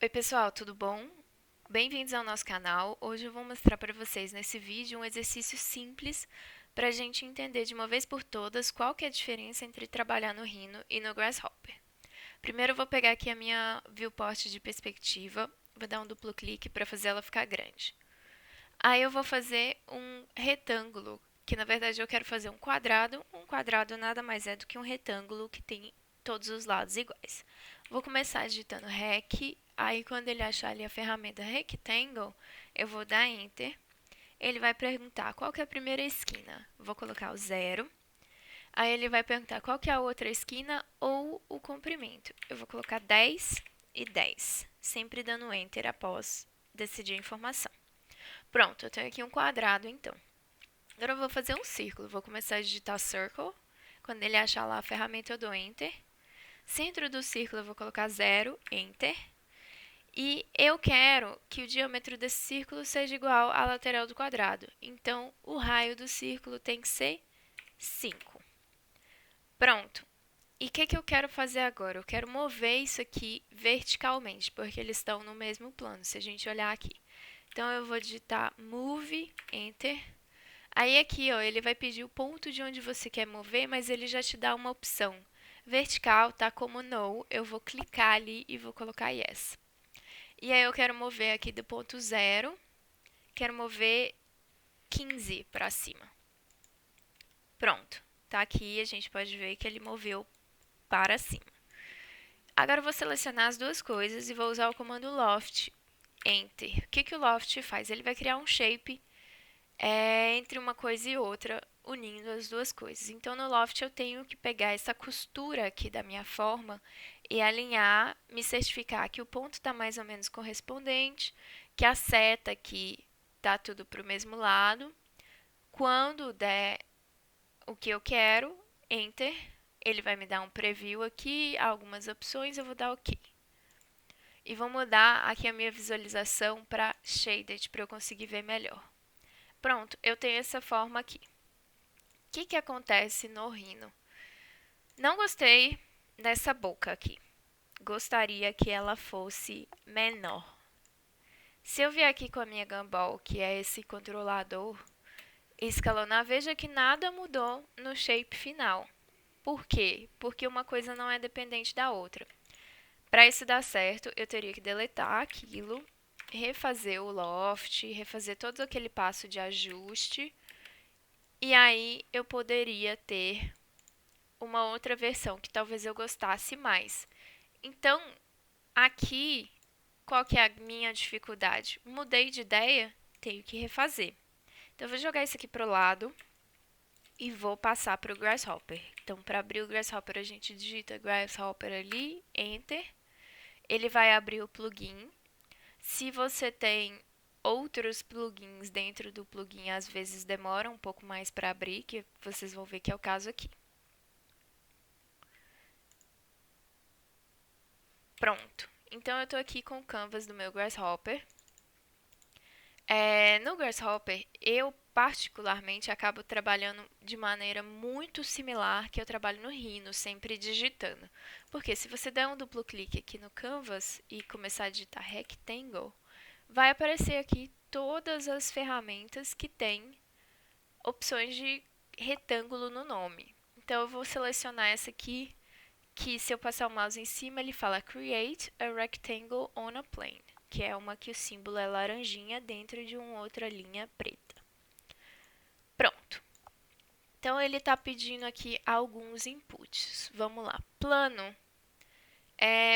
Oi pessoal, tudo bom? Bem-vindos ao nosso canal. Hoje eu vou mostrar para vocês nesse vídeo um exercício simples para a gente entender de uma vez por todas qual que é a diferença entre trabalhar no Rhino e no Grasshopper. Primeiro eu vou pegar aqui a minha viewport de perspectiva, vou dar um duplo clique para fazer ela ficar grande. Aí eu vou fazer um retângulo, que na verdade eu quero fazer um quadrado. Um quadrado nada mais é do que um retângulo que tem todos os lados iguais. Vou começar digitando REC, aí quando ele achar ali a ferramenta Rectangle, eu vou dar Enter. Ele vai perguntar qual que é a primeira esquina. Vou colocar o 0. Aí ele vai perguntar qual que é a outra esquina ou o comprimento. Eu vou colocar 10 e 10, sempre dando Enter após decidir a informação. Pronto, eu tenho aqui um quadrado, então. Agora eu vou fazer um círculo. Vou começar a digitar Circle. Quando ele achar lá a ferramenta, eu dou Enter. Centro do círculo, eu vou colocar 0, Enter. E eu quero que o diâmetro desse círculo seja igual à lateral do quadrado. Então, o raio do círculo tem que ser 5. Pronto. E o que eu quero fazer agora? Eu quero mover isso aqui verticalmente, porque eles estão no mesmo plano, se a gente olhar aqui. Então, eu vou digitar Move, Enter. Aí aqui, ó, ele vai pedir o ponto de onde você quer mover, mas ele já te dá uma opção. Vertical, tá como No, eu vou clicar ali e vou colocar Yes. E aí eu quero mover aqui do ponto 0, quero mover 15 para cima. Pronto, tá aqui, a gente pode ver que ele moveu para cima. Agora eu vou selecionar as duas coisas e vou usar o comando Loft, Enter. O que o Loft faz? Ele vai criar um shape entre uma coisa e outra, unindo as duas coisas. Então, no Loft, eu tenho que pegar essa costura aqui da minha forma e alinhar, me certificar que o ponto está mais ou menos correspondente, que a seta aqui está tudo para o mesmo lado. Quando der o que eu quero, Enter, ele vai me dar um preview aqui, algumas opções, eu vou dar OK. E vou mudar aqui a minha visualização para Shaded, para eu conseguir ver melhor. Pronto, eu tenho essa forma aqui. O que acontece no Rhino? Não gostei dessa boca aqui. Gostaria que ela fosse menor. Se eu vier aqui com a minha Gumball, que é esse controlador, escalonar, veja que nada mudou no shape final. Por quê? Porque uma coisa não é dependente da outra. Para isso dar certo, eu teria que deletar aquilo, refazer o loft, refazer todo aquele passo de ajuste, e aí eu poderia ter uma outra versão que talvez eu gostasse mais. Então, aqui, qual que é a minha dificuldade? Mudei de ideia, tenho que refazer. Então, eu vou jogar isso aqui para o lado e vou passar para o Grasshopper. Então, para abrir o Grasshopper, a gente digita Grasshopper ali, Enter. Ele vai abrir o plugin. Se você tem outros plugins dentro do plugin, às vezes demora um pouco mais para abrir, que vocês vão ver que é o caso aqui. Pronto. Então, eu estou aqui com o canvas do meu Grasshopper. No Grasshopper, eu particularmente acabo trabalhando de maneira muito similar que eu trabalho no Rhino, sempre digitando. Porque se você der um duplo clique aqui no Canvas e começar a digitar Rectangle, vai aparecer aqui todas as ferramentas que têm opções de retângulo no nome. Então, eu vou selecionar essa aqui, que se eu passar o mouse em cima, ele fala Create a Rectangle on a Plane, que é uma que o símbolo é laranjinha dentro de uma outra linha preta. Pronto. Então, ele está pedindo aqui alguns inputs. Vamos lá. Plano.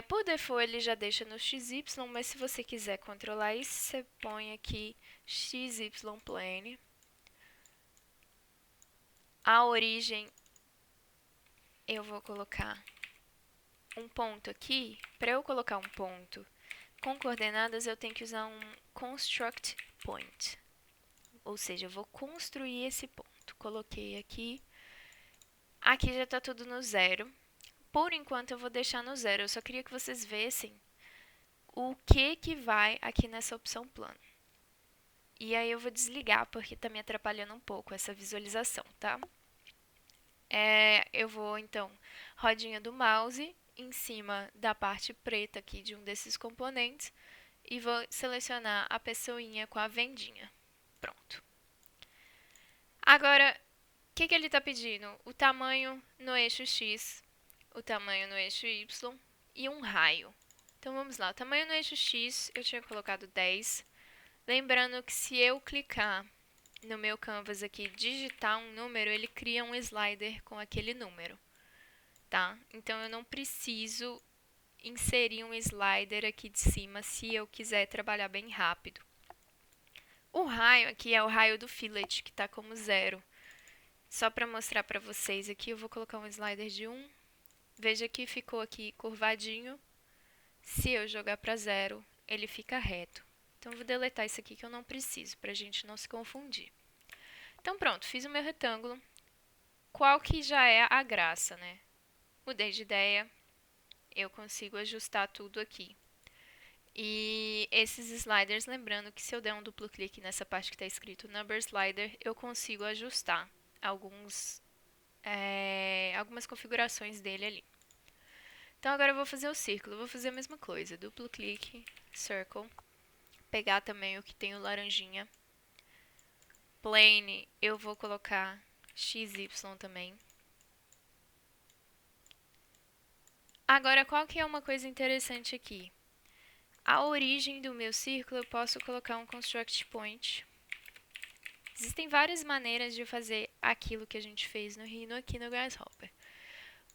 Por default, ele já deixa no XY, mas se você quiser controlar isso, você põe aqui XY Plane. A origem, eu vou colocar um ponto aqui. Para eu colocar um ponto com coordenadas, eu tenho que usar um construct point. Ou seja, eu vou construir esse ponto. Coloquei aqui. Aqui já está tudo no 0. Por enquanto, eu vou deixar no 0. Eu só queria que vocês vissem o que vai aqui nessa opção plano. E aí eu vou desligar, porque está me atrapalhando um pouco essa visualização, tá? Eu vou, então, rodinha do mouse em cima da parte preta aqui de um desses componentes e vou selecionar a pessoinha com a vendinha. Pronto. Agora, o que ele está pedindo? O tamanho no eixo X, o tamanho no eixo Y e um raio. Então vamos lá, o tamanho no eixo X eu tinha colocado 10. Lembrando que se eu clicar no meu canvas aqui, digitar um número, ele cria um slider com aquele número, tá? Então eu não preciso inserir um slider aqui de cima se eu quiser trabalhar bem rápido. O raio aqui é o raio do fillet, que está como 0. Só para mostrar para vocês aqui, eu vou colocar um slider de 1. Veja que ficou aqui curvadinho. Se eu jogar para 0, ele fica reto. Então, eu vou deletar isso aqui que eu não preciso, para a gente não se confundir. Então, pronto, fiz o meu retângulo. Qual que já é a graça, né? Mudei de ideia, eu consigo ajustar tudo aqui. E esses sliders, lembrando que se eu der um duplo clique nessa parte que está escrito Number Slider, eu consigo ajustar algumas configurações dele ali. Então, agora eu vou fazer o círculo. Eu vou fazer a mesma coisa. Duplo clique, Circle. Pegar também o que tem o laranjinha. Plane, eu vou colocar XY também. Agora, qual que é uma coisa interessante aqui? A origem do meu círculo, eu posso colocar um Construct Point. Existem várias maneiras de fazer aquilo que a gente fez no Rhino aqui no Grasshopper.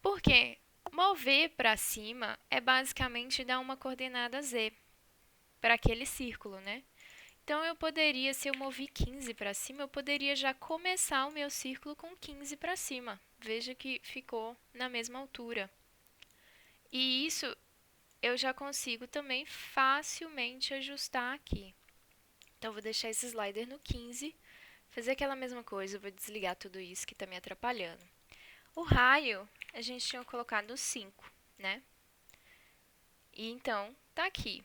Por quê? Mover para cima é basicamente dar uma coordenada Z para aquele círculo, né? Então, eu poderia, se eu movi 15 para cima, eu poderia já começar o meu círculo com 15 para cima. Veja que ficou na mesma altura. E isso eu já consigo também facilmente ajustar aqui. Então, vou deixar esse slider no 15, fazer aquela mesma coisa, vou desligar tudo isso que está me atrapalhando. O raio, a gente tinha colocado 5, né? E então, tá aqui,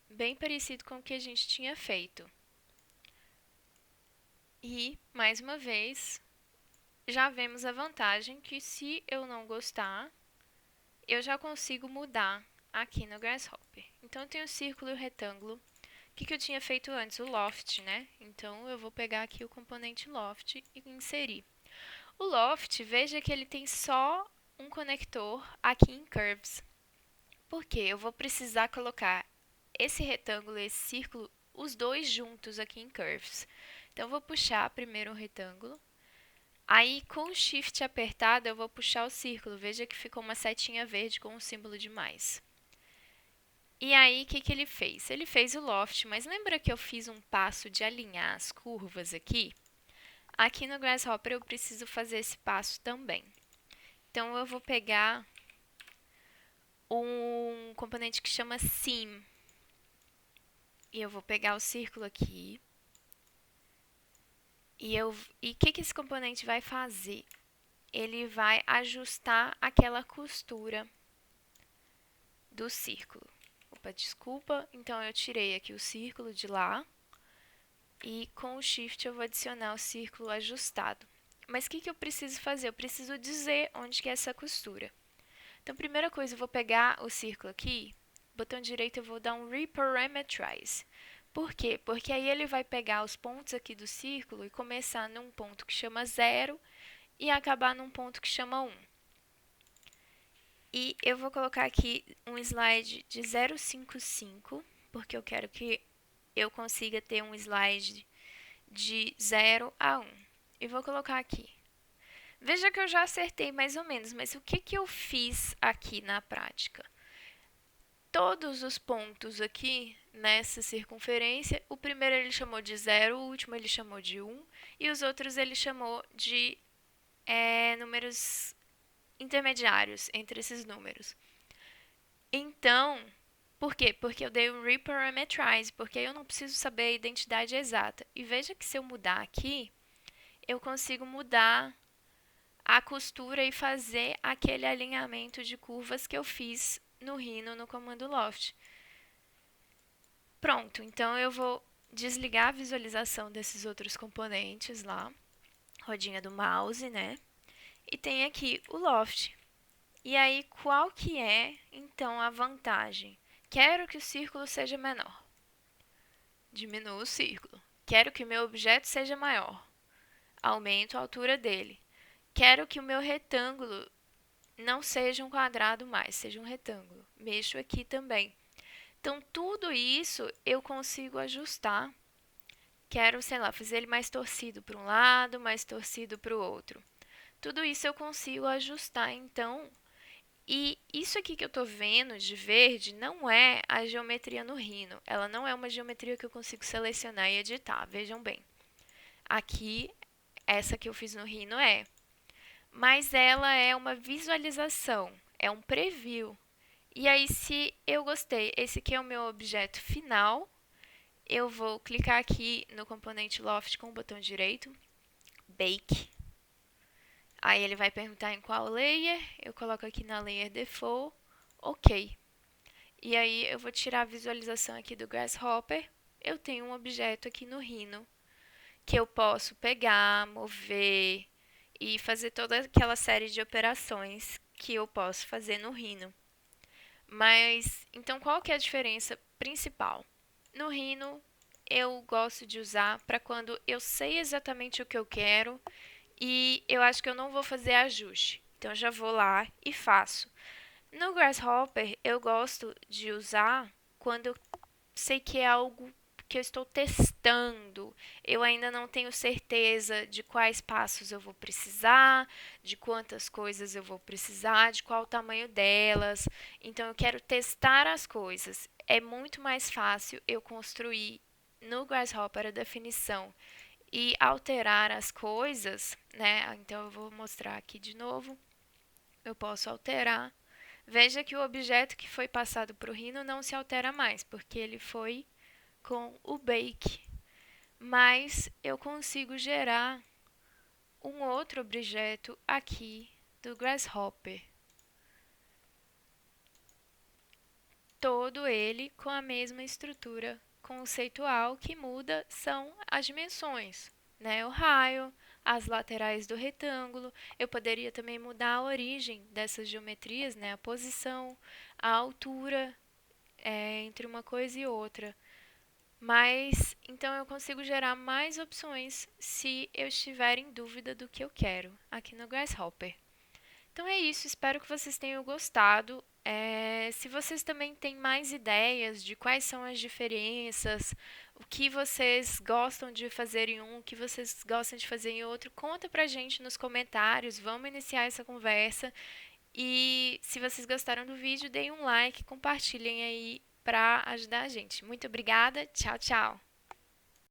bem parecido com o que a gente tinha feito. E, mais uma vez, já vemos a vantagem que se eu não gostar, eu já consigo mudar aqui no Grasshopper. Então, eu tenho o círculo e o retângulo. O que eu tinha feito antes? O loft, né? Então, eu vou pegar aqui o componente loft e inserir. O loft, veja que ele tem só um conector aqui em curves. Por quê? Eu vou precisar colocar esse retângulo e esse círculo, os dois juntos aqui em curves. Então, eu vou puxar primeiro o retângulo. Aí, com o Shift apertado, eu vou puxar o círculo. Veja que ficou uma setinha verde com um símbolo de mais. E aí, o que ele fez? Ele fez o loft, mas lembra que eu fiz um passo de alinhar as curvas aqui? Aqui no Grasshopper eu preciso fazer esse passo também. Então, eu vou pegar um componente que chama Seam. E eu vou pegar o círculo aqui. E o que esse componente vai fazer? Ele vai ajustar aquela costura do círculo. Opa, desculpa. Então, eu tirei aqui o círculo de lá. E com o Shift eu vou adicionar o círculo ajustado. Mas o que eu preciso fazer? Eu preciso dizer onde que é essa costura. Então, primeira coisa, eu vou pegar o círculo aqui, botão direito eu vou dar um Reparameterize. Por quê? Porque aí ele vai pegar os pontos aqui do círculo e começar num ponto que chama 0 e acabar num ponto que chama 1. E eu vou colocar aqui um slide de 0,55, porque eu quero que eu consiga ter um slide de 0 a 1. E vou colocar aqui. Veja que eu já acertei mais ou menos, mas o que eu fiz aqui na prática? Todos os pontos aqui nessa circunferência, o primeiro ele chamou de 0, o último ele chamou de 1, e os outros ele chamou de números intermediários entre esses números. Então, por quê? Porque eu dei um reparameterize, porque aí eu não preciso saber a identidade exata. E veja que se eu mudar aqui, eu consigo mudar a costura e fazer aquele alinhamento de curvas que eu fiz no Rhino no comando Loft. Pronto, então eu vou desligar a visualização desses outros componentes lá, rodinha do mouse, né? E tem aqui o Loft. E aí, qual que é, então, a vantagem? Quero que o círculo seja menor. Diminuo o círculo. Quero que o meu objeto seja maior. Aumento a altura dele. Quero que o meu retângulo não seja um quadrado mais, seja um retângulo. Mexo aqui também. Então, tudo isso eu consigo ajustar. Quero, sei lá, fazer ele mais torcido para um lado, mais torcido para o outro. Tudo isso eu consigo ajustar, então. E isso aqui que eu estou vendo de verde não é a geometria no Rhino. Ela não é uma geometria que eu consigo selecionar e editar. Vejam bem. Aqui, essa que eu fiz no Rhino é. Mas ela é uma visualização, é um preview. E aí, se eu gostei, esse aqui é o meu objeto final, eu vou clicar aqui no componente Loft com o botão direito, Bake. Aí ele vai perguntar em qual layer, eu coloco aqui na layer Default, OK. E aí eu vou tirar a visualização aqui do Grasshopper, eu tenho um objeto aqui no Rhino, que eu posso pegar, mover e fazer toda aquela série de operações que eu posso fazer no Rhino. Mas, então qual que é a diferença principal? No Rhino, eu gosto de usar para quando eu sei exatamente o que eu quero e eu acho que eu não vou fazer ajuste. Então, eu já vou lá e faço. No Grasshopper, eu gosto de usar quando eu sei que é algo que eu estou testando. Eu ainda não tenho certeza de quais passos eu vou precisar, de quantas coisas eu vou precisar, de qual o tamanho delas. Então eu quero testar as coisas. É muito mais fácil eu construir no Grasshopper a definição e alterar as coisas, né? Então eu vou mostrar aqui de novo. Eu posso alterar. Veja que o objeto que foi passado para o Rhino não se altera mais, porque ele foi com o Bake, mas eu consigo gerar um outro objeto aqui do Grasshopper, todo ele com a mesma estrutura conceitual. Que muda são as dimensões, né? O raio, as laterais do retângulo. Eu poderia também mudar a origem dessas geometrias, né? A posição, a altura entre uma coisa e outra. Mas então eu consigo gerar mais opções se eu estiver em dúvida do que eu quero aqui no Grasshopper. Então é isso, espero que vocês tenham gostado. Se vocês também têm mais ideias de quais são as diferenças, o que vocês gostam de fazer em um, o que vocês gostam de fazer em outro, conta pra gente nos comentários, vamos iniciar essa conversa. E se vocês gostaram do vídeo, deem um like, compartilhem aí para ajudar a gente. Muito obrigada, tchau, tchau!